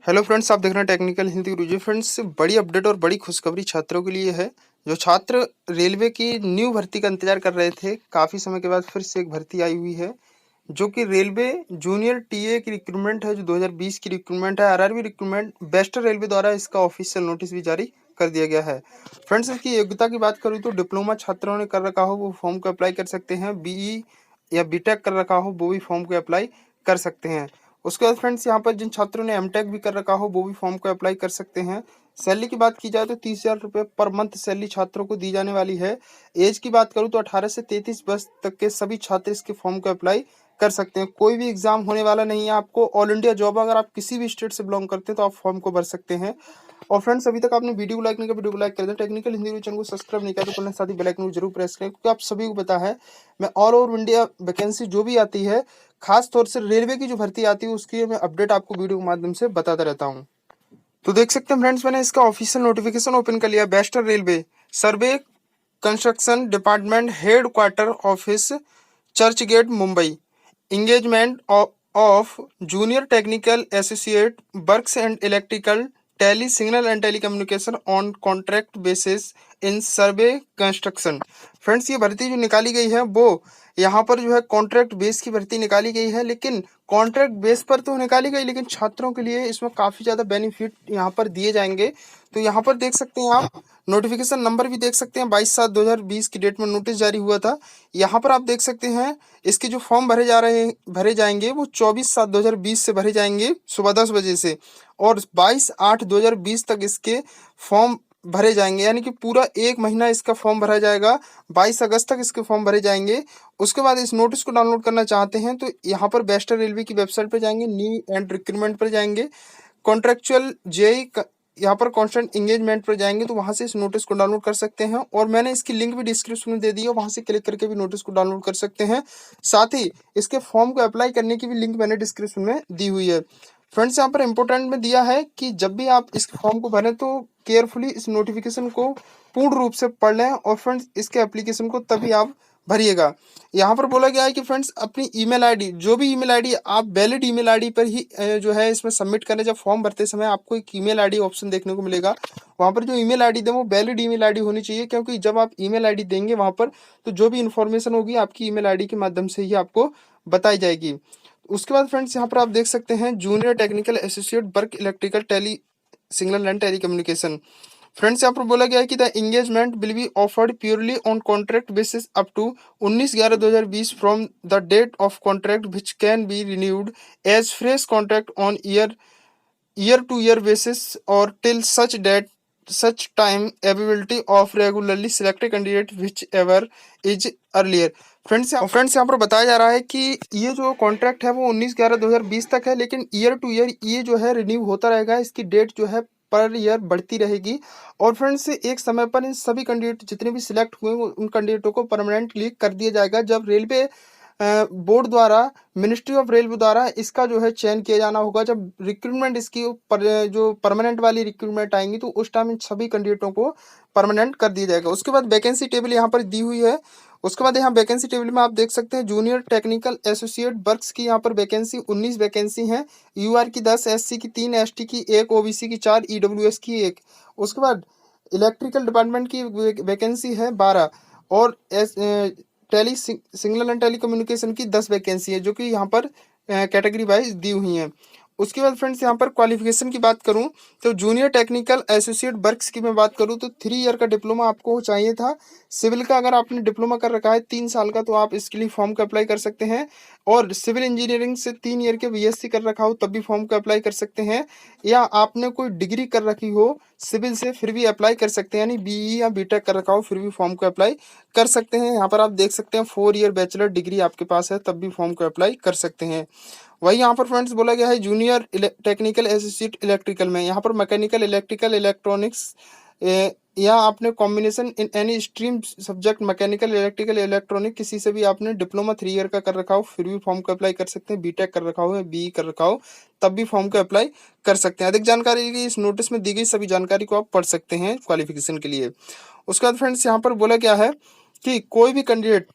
Hello friends, आप देख रहे हैं टेक्निकल हिंदी गुरुजी। फ्रेंड्स, बड़ी अपडेट और बड़ी खुशखबरी छात्रों के लिए है। जो छात्र रेलवे की न्यू भर्ती का इंतजार कर रहे थे, काफ़ी समय के बाद फिर से एक भर्ती आई हुई है, जो कि रेलवे जूनियर टीए की रिक्रूटमेंट है, जो 2020 की रिक्रूटमेंट है। आरआरबी रिक्रूटमेंट वेस्टर्न रेलवे द्वारा इसका ऑफिशियल नोटिस भी जारी कर दिया गया है। फ्रेंड्स, इसकी योग्यता की बात करूँ तो डिप्लोमा छात्रों ने कर रखा हो वो फॉर्म को अप्लाई कर सकते हैं। बीई या बीटेक कर रखा हो वो भी फॉर्म को अप्लाई कर सकते हैं। उसके बाद फ्रेंड्स, यहाँ पर जिन छात्रों ने एमटेक भी कर रखा हो वो भी फॉर्म को अप्लाई कर सकते हैं। सैलरी की बात की जाए तो 30,000 रुपये पर मंथ सैलरी छात्रों को दी जाने वाली है। एज की बात करूँ तो 18 से 33 वर्ष तक के सभी छात्र इसके फॉर्म को अप्लाई कर सकते हैं। कोई भी एग्जाम होने वाला नहीं है आपको। ऑल इंडिया जॉब, अगर आप किसी भी स्टेट से बिलोंग करते हैं तो आप फॉर्म को भर सकते हैं। और फ्रेंड्स, अभी तक आपने वीडियो को लाइक नहीं किया, वीडियो को लाइक कर दें। टेक्निकल हिंदी चैनल को सब्सक्राइब नहीं किया तो करने साथ ही बेल आइकन को जरूर प्रेस करें, क्योंकि आप सभी को पता है मैं ऑल ओवर इंडिया वैकेंसी जो भी आती है, खास तौर से रेलवे की जो भर्ती आती है, उसकी मैं अपडेट आपको वीडियो के माध्यम से बताता रहता हूँ। तो देख सकते हैं फ्रेंड्स, मैंने इसका ऑफिशियल नोटिफिकेशन ओपन कर लिया। Western Railway survey construction department head quarter office, Churchgate, Mumbai. engagement of junior technical associate works and electrical tele signal and telecommunication on contract basis in survey construction। Friends, ये भर्ती जो निकाली गई है वो यहाँ पर जो है कॉन्ट्रैक्ट बेस की भर्ती निकाली गई है। लेकिन कॉन्ट्रैक्ट बेस पर तो निकाली गई, लेकिन छात्रों के लिए इसमें काफ़ी ज़्यादा बेनिफिट यहाँ पर दिए जाएंगे। तो यहाँ पर देख सकते हैं आप, नोटिफिकेशन नंबर भी देख सकते हैं। 22/7/2020 की डेट में नोटिस जारी हुआ था। यहाँ पर आप देख सकते हैं इसके जो फॉर्म भरे जाएंगे वो 24/7/2020 से भरे जाएंगे सुबह 10 बजे से, और 22/8/2020 तक इसके फॉर्म भरे जाएंगे। यानी कि पूरा एक महीना इसका फॉर्म भरा जाएगा। 22 अगस्त तक इसके फॉर्म भरे जाएंगे। उसके बाद इस नोटिस को डाउनलोड करना चाहते हैं तो यहाँ पर वेस्टर्न रेलवे की वेबसाइट पर जाएंगे, न्यू एंड रिक्रूटमेंट पर जाएंगे, कॉन्ट्रेक्चुअल जेई यहाँ पर कांस्टेंट एंगेजमेंट पर जाएंगे तो वहां से इस नोटिस को डाउनलोड कर सकते हैं। और मैंने इसकी लिंक भी डिस्क्रिप्शन में दे दी है, वहां से क्लिक करके भी नोटिस को डाउनलोड कर सकते हैं। साथ ही इसके फॉर्म को अप्लाई करने की भी लिंक मैंने डिस्क्रिप्शन में दी हुई है। फ्रेंड्स, यहाँ पर इंपॉर्टेंट में दिया है कि जब भी आप इस फॉर्म को भरें तो केयरफुली इस नोटिफिकेशन को पूर्ण रूप से पढ़ लें, और फ्रेंड्स इसके एप्लीकेशन को तभी आप भरिएगा। यहाँ पर बोला गया है कि फ्रेंड्स अपनी ईमेल आईडी, जो भी ईमेल आईडी आप वैलिड ईमेल आईडी पर ही जो है इसमें सबमिट करें। जब फॉर्म भरते समय आपको एक ईमेल आईडी ऑप्शन देखने को मिलेगा, वहाँ पर जो ईमेल आईडी दें वो वैलिड ईमेल आईडी होनी चाहिए, क्योंकि जब आप ईमेल आईडी देंगे वहाँ पर तो जो भी इन्फॉर्मेशन होगी आपकी ईमेल आईडी के माध्यम से ही आपको बताई जाएगी। उसके बाद फ्रेंड्स, यहाँ पर आप देख सकते हैं junior technical associate work electrical tele signal and telecommunication. Friends, यहाँ पर बोला गया है कि the engagement will be offered purely on contract basis up to 19/11/2020 from the date of contract which can be renewed as fresh contract on year to year basis or till such time availability of regularly selected candidate whichever is earlier. Friends, यहाँ पर बताया जा रहा है कि ये जो contract है वो 19/11/2020 तक है, लेकिन ईयर टू ईयर ये जो है रिन्यू होता रहेगा। इसकी डेट जो है पर ईयर बढ़ती रहेगी। और फ्रेंड्स, एक समय पर इन सभी कैंडिडेट जितने भी सिलेक्ट हुए उन कैंडिडेटों को परमानेंटली कर दिया जाएगा। जब रेलवे बोर्ड द्वारा, मिनिस्ट्री ऑफ रेलवे द्वारा इसका जो है चयन किया जाना होगा, जब रिक्रूटमेंट इसकी जो परमानेंट वाली रिक्रूटमेंट आएंगी तो उस टाइम इन सभी कैंडिडेटों को परमानेंट कर दिया जाएगा। उसके बाद वैकेंसी टेबल यहाँ पर दी हुई है। उसके बाद यहाँ वैकेंसी टेबल में आप देख सकते हैं जूनियर टेक्निकल एसोसिएट वर्क्स की यहाँ पर वैकेंसी 19 वैकेंसी हैं। यूआर की 10, एससी की 3, एसटी की 1, ओबीसी की 4, ईडब्ल्यूएस की 1। उसके बाद इलेक्ट्रिकल डिपार्टमेंट की वैकेंसी है 12, और टेली सिग्नल एंड टेलीकम्युनिकेशन की 10 वैकेंसी है, जो कि यहाँ पर कैटेगरी वाइज दी हुई हैं। उसके बाद फ्रेंड्स, यहाँ पर क्वालिफिकेशन की बात करूँ तो जूनियर टेक्निकल एसोसिएट वर्क्स की मैं बात करूँ तो 3 ईयर का डिप्लोमा आपको चाहिए था। सिविल का अगर आपने डिप्लोमा कर रखा है 3 साल का तो आप इसके लिए फॉर्म को अप्लाई कर सकते हैं। और सिविल इंजीनियरिंग से 3 ईयर के बीएससी कर रखा हो तब भी फॉर्म को अप्लाई कर सकते हैं, या आपने कोई डिग्री कर रखी हो सिविल से फिर भी अप्लाई कर सकते हैं, यानी बीई या बीटेक कर रखा हो फिर भी फॉर्म को अप्लाई कर सकते हैं। यहाँ पर आप देख सकते हैं 4 ईयर बैचलर डिग्री आपके पास है तब भी फॉर्म को अप्लाई कर सकते हैं। वही यहाँ पर फ्रेंड्स बोला गया है जूनियर टेक्निकल एसोसिएट इलेक्ट्रिकल में, यहाँ पर मैकेनिकल, इलेक्ट्रिकल, इलेक्ट्रॉनिक्स या आपने combination in any stream subject mechanical, electrical, electronic किसी से भी आपने डिप्लोमा 3 ईयर का कर रखा हो फिर भी फॉर्म को अप्लाई कर सकते हैं। बीटेक कर रखा हो या बीई कर रखा हो तब भी फॉर्म को अप्लाई कर सकते हैं। अधिक जानकारी की इस नोटिस में दी गई सभी जानकारी को आप पढ़ सकते हैं क्वालिफिकेशन के लिए। उसके बाद फ्रेंड्स, यहाँ पर बोला गया है कि कोई भी कैंडिडेट,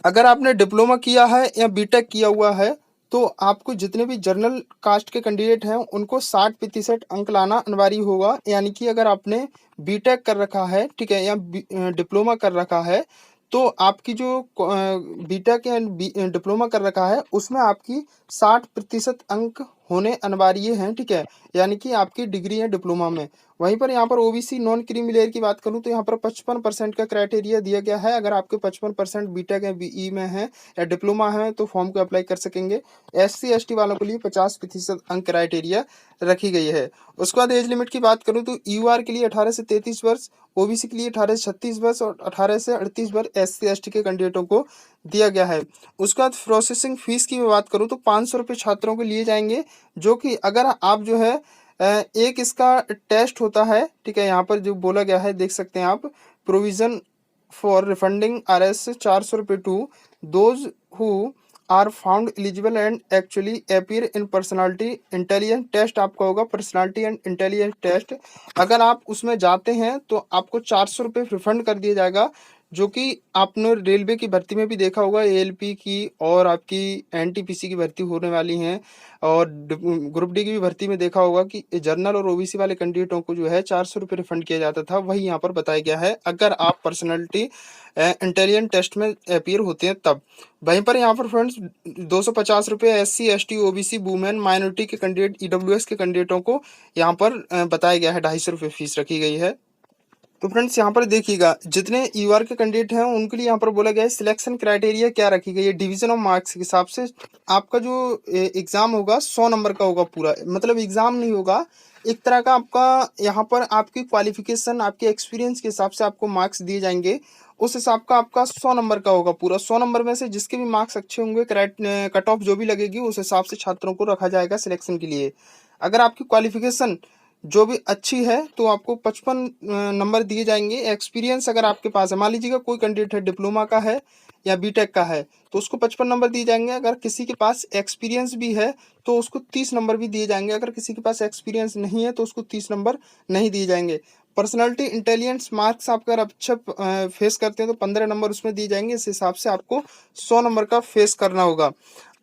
अगर आपने डिप्लोमा किया है या बीटेक किया हुआ है तो आपको जितने भी जनरल कास्ट के कैंडिडेट हैं उनको 60% अंक लाना अनिवार्य होगा। यानी कि अगर आपने बीटेक कर रखा है, ठीक है, या डिप्लोमा कर रखा है, तो आपकी जो बीटेक या डिप्लोमा कर रखा है उसमें आपकी 60% अंक होने अनिवार्य हैं, ठीक है, यानी कि आपकी डिग्री है डिप्लोमा में। वहीं पर यहाँ पर ओबीसी नॉन क्रीमी लेयर की बात करूँ तो यहाँ पर 55% का क्राइटेरिया दिया गया है। अगर आपके 55% बीटेक या बीई में है या डिप्लोमा है तो फॉर्म को अप्लाई कर सकेंगे। SC ST वालों के लिए 50% अंक क्राइटेरिया रखी गई है। उसके बाद एज लिमिट की बात करूँ तो यूआर के लिए 18 से 33 वर्ष, ओबीसी के लिए 18 से 36 वर्ष और 18 से 38 वर्ष SC ST के कैंडिडेटों को दिया गया है। उसके बाद प्रोसेसिंग फीस की मैं बात करूँ तो 500 रुपये छात्रों को लिए जाएंगे, जो कि अगर आप जो है एक इसका टेस्ट होता है, ठीक है, यहाँ पर जो बोला गया है देख सकते हैं आप, प्रोविजन फॉर रिफंडिंग RS 400 रुपये to those who are found eligible and actually appear in personality intelligence test आपका होगा, पर्सनालिटी एंड इंटेलिजेंस टेस्ट। अगर आप उसमें जाते हैं तो आपको 400 रुपये रिफंड कर दिया जाएगा, जो कि आपने रेलवे की भर्ती में भी देखा होगा, ALP की और आपकी NTPC की भर्ती होने वाली हैं, और ग्रुप डी की भी भर्ती में देखा होगा कि जनरल और ओबीसी वाले कैंडिडेटों को जो है 400 रुपये रिफंड किया जाता था। वही यहाँ पर बताया गया है अगर आप पर्सनैलिटी इंटेलिजेंस टेस्ट में अपीयर होते हैं तब। वहीं पर यहाँ पर फ्रेंड्स 250 रुपये SC ST OBC women minority के कैंडिडेट EWS के कैंडिडेटों को यहाँ पर बताया गया है 250 रुपये फीस रखी गई है। तो फ्रेंड्स यहाँ पर देखिएगा जितने यूआर के कैंडिडेट हैं उनके लिए यहाँ पर बोला गया है सिलेक्शन क्राइटेरिया क्या रखी गई है। डिवीजन ऑफ मार्क्स के हिसाब से आपका जो एग्जाम होगा 100 नंबर का होगा पूरा, मतलब एग्जाम नहीं होगा, एक तरह का आपका यहाँ पर आपकी क्वालिफिकेशन आपके एक्सपीरियंस के हिसाब से आपको मार्क्स दिए जाएंगे। उस हिसाब का आपका 100 नंबर का होगा पूरा। 100 नंबर में से जिसके भी मार्क्स अच्छे होंगे, कट ऑफ जो भी लगेगी उस हिसाब से छात्रों को रखा जाएगा सिलेक्शन के लिए। अगर आपकी क्वालिफिकेशन जो भी अच्छी है तो आपको 55 नंबर दिए जाएंगे। एक्सपीरियंस अगर आपके पास है, मान लीजिएगा कोई कैंडिडेट है डिप्लोमा का है या बीटेक का है तो उसको 55 नंबर दिए जाएंगे। अगर किसी के पास एक्सपीरियंस भी है तो उसको 30 नंबर भी दिए जाएंगे। अगर किसी के पास एक्सपीरियंस नहीं है तो उसको 30 नंबर नहीं दिए जाएंगे। पर्सनालिटी इंटेलिजेंस मार्क्स आप अगर अच्छा फेस करते हैं तो 15 नंबर उसमें दिए जाएंगे। इस हिसाब से आपको 100 नंबर का फेस करना होगा।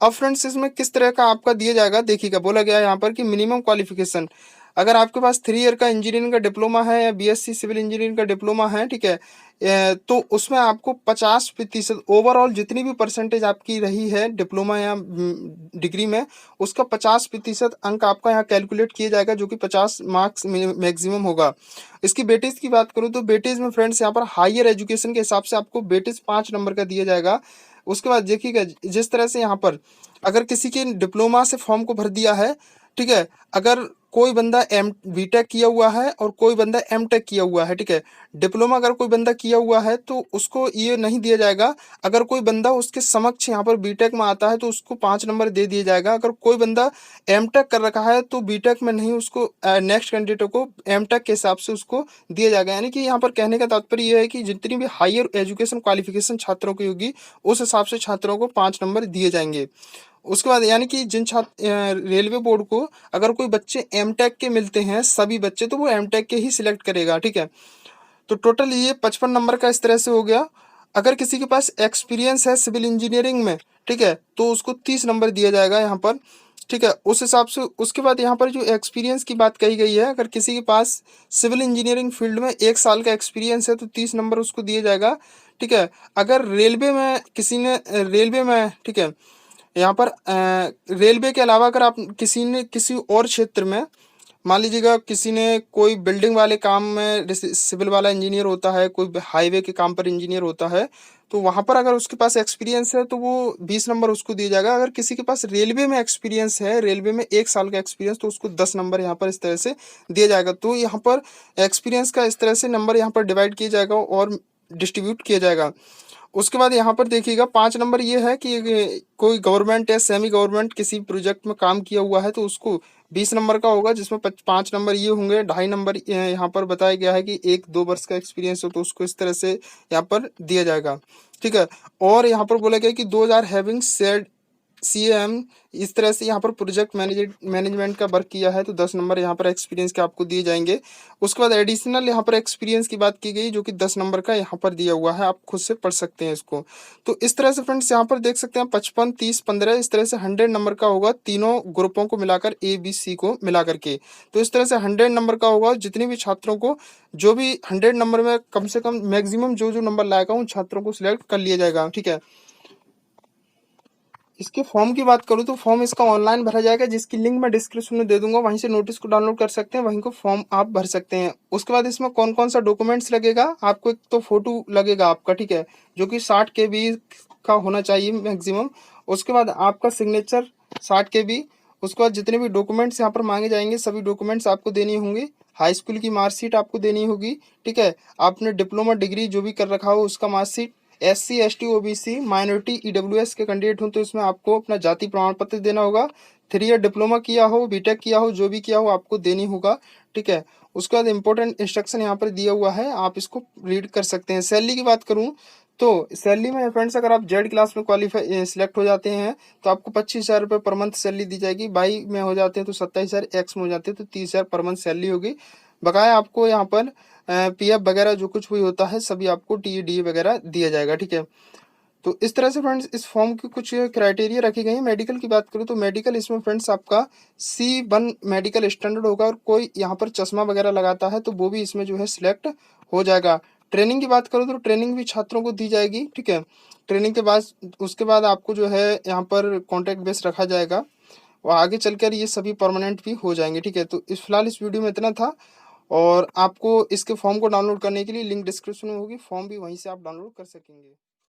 अब फ्रेंड्स इसमें किस तरह का आपका दिया जाएगा देखिएगा, बोला गया है यहाँ पर कि मिनिमम क्वालिफिकेशन अगर आपके पास 3 ईयर का इंजीनियरिंग का डिप्लोमा है या BSc सिविल इंजीनियरिंग का डिप्लोमा है, ठीक है, तो उसमें आपको 50% ओवरऑल जितनी भी परसेंटेज आपकी रही है डिप्लोमा या डिग्री में उसका 50% अंक आपका यहाँ कैलकुलेट किया जाएगा, जो कि 50 मार्क्स मैक्सिमम होगा। इसकी बेटेज की बात करूँ तो बेटेज में फ्रेंड्स यहाँ पर हायर एजुकेशन के हिसाब से आपको बेटेज 5 नंबर का दिया जाएगा। उसके बाद देखिएगा जिस तरह से यहाँ पर अगर किसी के डिप्लोमा से फॉर्म को भर दिया है, ठीक है, अगर कोई बंदा बीटेक किया हुआ है और कोई बंदा एमटेक किया हुआ है, ठीक है, डिप्लोमा अगर कोई बंदा किया हुआ है तो उसको ये नहीं दिया जाएगा। अगर कोई बंदा उसके समक्ष यहाँ पर बीटेक में आता है तो उसको 5 नंबर दे दिया जाएगा। अगर कोई बंदा एमटेक कर रखा है तो बीटेक में नहीं, उसको नेक्स्ट कैंडिडेट को एमटेक के हिसाब से उसको दिया जाएगा। यानी कि यहाँ पर कहने का तात्पर्य यह है कि जितनी भी हायर एजुकेशन क्वालिफिकेशन छात्रों की होगी उस हिसाब से छात्रों को 5 नंबर दिए जाएंगे। उसके बाद यानी कि जिन छात्र रेलवे बोर्ड को अगर कोई बच्चे एमटेक के मिलते हैं सभी बच्चे तो वो एमटेक के ही सिलेक्ट करेगा, ठीक है। तो टोटल ये 55 नंबर का इस तरह से हो गया। अगर किसी के पास एक्सपीरियंस है सिविल इंजीनियरिंग में, ठीक है, तो उसको 30 नंबर दिया जाएगा यहाँ पर, ठीक है, उस हिसाब से। उसके बाद यहाँ पर जो एक्सपीरियंस की बात कही गई है, अगर किसी के पास सिविल इंजीनियरिंग फील्ड में 1 साल का एक्सपीरियंस है तो 30 नंबर उसको दिए जाएगा, ठीक है। अगर रेलवे में किसी ने रेलवे में, ठीक है, यहाँ पर रेलवे के अलावा अगर आप किसी ने किसी और क्षेत्र में, मान लीजिएगा किसी ने कोई बिल्डिंग वाले काम में जैसे सिविल वाला इंजीनियर होता है, कोई हाईवे के काम पर इंजीनियर होता है, तो वहाँ पर अगर उसके पास एक्सपीरियंस है तो वो 20 नंबर उसको दिया जाएगा। अगर किसी के पास रेलवे में एक्सपीरियंस है, रेलवे में 1 साल का एक्सपीरियंस, तो उसको 10 नंबर यहाँ पर इस तरह से दिया जाएगा। तो यहाँ पर एक्सपीरियंस का इस तरह से नंबर यहाँ पर डिवाइड किया जाएगा और डिस्ट्रीब्यूट किया जाएगा। उसके बाद यहाँ पर देखिएगा 5 नंबर ये है कि कोई गवर्नमेंट या सेमी गवर्नमेंट किसी प्रोजेक्ट में काम किया हुआ है तो उसको 20 नंबर का होगा, जिसमें 5 नंबर ये होंगे। 2.5 नंबर यहाँ पर बताया गया है कि 1-2 वर्ष का एक्सपीरियंस हो तो उसको इस तरह से यहाँ पर दिया जाएगा, ठीक है। और यहाँ पर बोला गया कि 2000 हैविंग सेड CAM इस तरह से यहाँ पर प्रोजेक्ट मैनेजमेंट का वर्क किया है तो 10 नंबर यहाँ पर एक्सपीरियंस के आपको दिए जाएंगे। उसके बाद एडिशनल यहाँ पर एक्सपीरियंस की बात की गई जो कि 10 नंबर का यहाँ पर दिया हुआ है, आप खुद से पढ़ सकते हैं इसको। तो इस तरह से फ्रेंड्स यहाँ पर देख सकते हैं 55, 30, 15 इस तरह से 100 नंबर का होगा तीनों ग्रुपों को मिलाकर ABC को मिला करके। तो इस तरह से 100 नंबर का होगा, जितने भी छात्रों को जो भी 100 नंबर में कम से कम मैक्सिमम जो नंबर लाएगा उन छात्रों को सिलेक्ट कर लिया जाएगा, ठीक है। इसके फॉर्म की बात करूँ तो फॉर्म इसका ऑनलाइन भरा जाएगा, जिसकी लिंक मैं डिस्क्रिप्शन में दे दूंगा, वहीं से नोटिस को डाउनलोड कर सकते हैं, वहीं को फॉर्म आप भर सकते हैं। उसके बाद इसमें कौन कौन सा डॉक्यूमेंट्स लगेगा आपको, एक तो फोटो लगेगा आपका, ठीक है, जो कि 60 KB का होना चाहिए मैक्सिमम। उसके बाद आपका सिग्नेचर 60 KB। उसके बाद जितने भी डॉक्यूमेंट्स यहाँ पर मांगे जाएंगे सभी डॉक्यूमेंट्स आपको देनी होंगे। हाई स्कूल की मार्कशीट आपको देनी होगी, ठीक है। आपने डिप्लोमा डिग्री जो भी कर रखा हो उसका marksheet. SC ST OBC minority EWS के कैंडिडेट हो तो इसमें आपको अपना जाति प्रमाण पत्र देना होगा। 3 ईयर डिप्लोमा किया हो, बीटेक किया हो, जो भी किया हो आपको देनी होगा, ठीक है। उसके बाद इंपॉर्टेंट इंस्ट्रक्शन यहाँ पर दिया हुआ है, आप इसको रीड कर सकते हैं। सैलरी की बात करूँ तो सैलरी में फ्रेंड्स अगर आप जेड क्लास में क्वालिफाई सिलेक्ट हो जाते हैं तो आपको 25,000 रुपये पर मंथ सैलरी दी जाएगी। बाई में हो जाते हैं तो 27,000, एक्स में हो जाते हैं तो 30,000 पर मंथ सैलरी होगी। बकाया आपको यहाँ पर PF वगैरह जो कुछ भी होता है सभी आपको TDA वगैरह दिया जाएगा, ठीक है। तो इस तरह से फ्रेंड्स इस फॉर्म की कुछ क्राइटेरिया रखी गई है। मेडिकल की बात करूँ तो मेडिकल इसमें फ्रेंड्स आपका C1 मेडिकल स्टैंडर्ड होगा, और कोई यहाँ पर चश्मा वगैरह लगाता है तो वो भी इसमें जो है सिलेक्ट हो जाएगा। ट्रेनिंग की बात करूँ तो ट्रेनिंग भी छात्रों को दी जाएगी, ठीक है। ट्रेनिंग के बाद उसके बाद आपको जो है यहाँ पर कॉन्ट्रैक्ट बेस रखा जाएगा, और आगे चलकर ये सभी परमानेंट भी हो जाएंगे, ठीक है। तो इस फिलहाल इस वीडियो में इतना था, और आपको इसके फॉर्म को डाउनलोड करने के लिए लिंक डिस्क्रिप्शन में होगी, फॉर्म भी वहीं से आप डाउनलोड कर सकेंगे।